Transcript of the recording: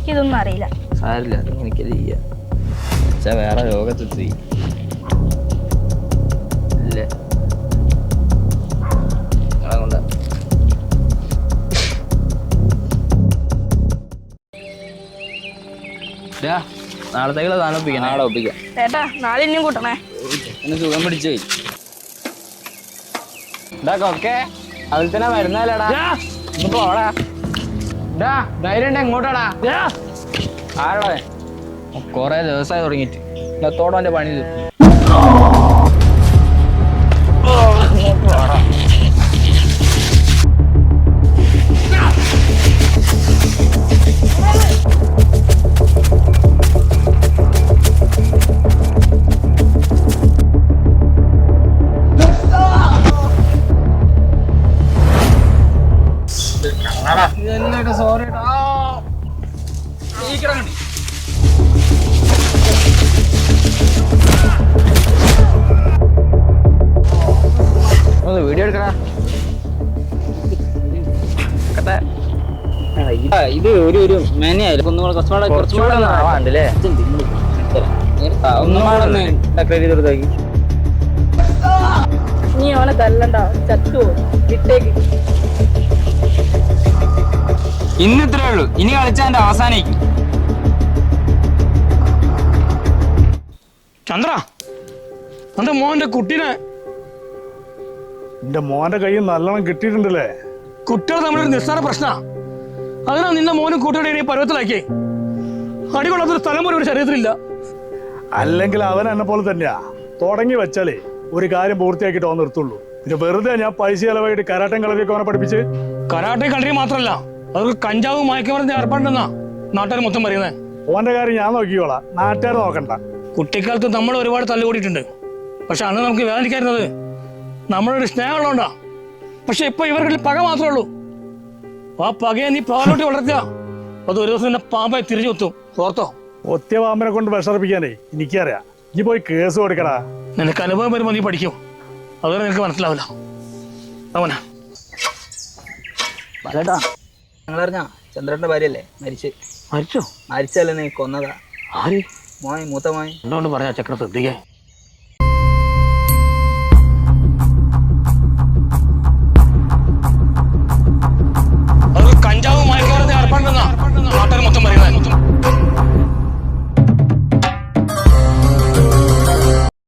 ഇതൊന്നും അറിയില്ല. സാരില്ല, എനിക്കത് ചെയ്യാം. വേറെ രോഗത്തെത്തി ഇല്ലേ കൊണ്ട് നാളത്തേക്കുള്ള സാധനം ഒപ്പിക്കാം. നാളെ ഒപ്പിക്കാം ചേട്ടാ. നാളെ ഇനിയും കൂട്ടണേ. സുഖം പിടിച്ചു പോയി. ഒക്കെ അതിൽ തന്നെ വരുന്നല്ലേടാ. പോടാ ധൈര്യം എങ്ങോട്ടാടാ? ആരോടെ കൊറേ ദിവസമായി തുടങ്ങിട്ട് ഇന്നത്തോടെ എന്റെ പണി സോറി വീഡിയോ എടുക്കടാ. ഇത് ഒരു മേനയായാലും കുറച്ചുകൂടെ ആവാണ്ടല്ലേ. നീ അവനെ തല്ലണ്ട, ചത്തു വിട്ടേക്ക്. ഇന്ന് ഇത്രേ ഉള്ളൂ. ഇനി കളിച്ചാൽ എന്റെ അവസാനിക്കും. ചന്ദ്ര, എന്റെ മോന്റെ കുട്ടീനെ എന്റെ മോന്റെ കയ്യിൽ നല്ലോണം കിട്ടിയിട്ടുണ്ടല്ലേ. കുട്ടികൾ നമ്മളൊരു നിസ്സാര പ്രശ്ന. അതിനാ നിന്റെ മോനും കൂട്ടുകാരെ ഇനി പരുവത്തിലാക്കി. അടികൊള്ളാത്തൊരു സ്ഥലം പോലും ഒരു ശരീരത്തിലില്ല. അല്ലെങ്കിൽ അവൻ എന്നെ പോലെ തന്നെയാ. തുടങ്ങി വെച്ചാലേ ഒരു കാര്യം പൂർത്തിയാക്കിയിട്ട് അവൻ നിർത്തുള്ളൂ. പിന്നെ വെറുതെ ഞാൻ പൈസ ചെലവായിട്ട് കരാട്ടം കളരിയൊക്കെ അവനെ പഠിപ്പിച്ച്. കരാട്ടെ കളരി മാത്രല്ല, അവർക്ക് കഞ്ചാവും മയക്കുമരുന്ന് ഏർപ്പാടുണ്ടെന്നാ നാട്ടുകാർ മൊത്തം പറയുന്നത്. ഓന്റെ കാര്യം ഞാൻ നോക്കിക്കോളാം, നാട്ടുകാർ നോക്കണ്ട. കുട്ടിക്കാലത്ത് നമ്മൾ ഒരുപാട് തല്ലുകൂടിയിട്ടുണ്ട്. പക്ഷെ അന്ന് നമുക്ക് വേദനിക്കായിരുന്നത് നമ്മളൊരു സ്നേഹമുള്ളതുകൊണ്ടാ. പക്ഷെ ഇപ്പൊ ഇവർക്കിൽ പക മാത്രമേ ഉള്ളൂ. ആ പകയെ നീ പാലോട്ടി വളർത്തുക, അത് ഒരു ദിവസം നിന്നെ പാമ്പായി തിരിച്ചു കുത്തും. ഓർത്തോ? ഒത്തിയ പാമ്പിനെ കൊണ്ട് വിഷർപ്പിക്കാനേ എനിക്കറിയാം. നീ പോയി കേസ് കൊടുക്കടാ. നിനക്ക് അനുഭവം വരുമ്പോൾ നീ പഠിക്കും. അതുവരെ നിനക്ക് മനസ്സിലാവില്ല. അവനാ പലട്ടാ. ഞങ്ങളറിഞ്ഞ ചന്ദ്രന്റെ ഭാര്യയല്ലേ മരിച്ചോ? മരിച്ചല്ലേ നീ കൊന്നതാ. ആര്? മോയ് മൂത്ത മോയ് എന്തുകൊണ്ട് പറയാ ചക്ര ശ്രദ്ധിക്കേ.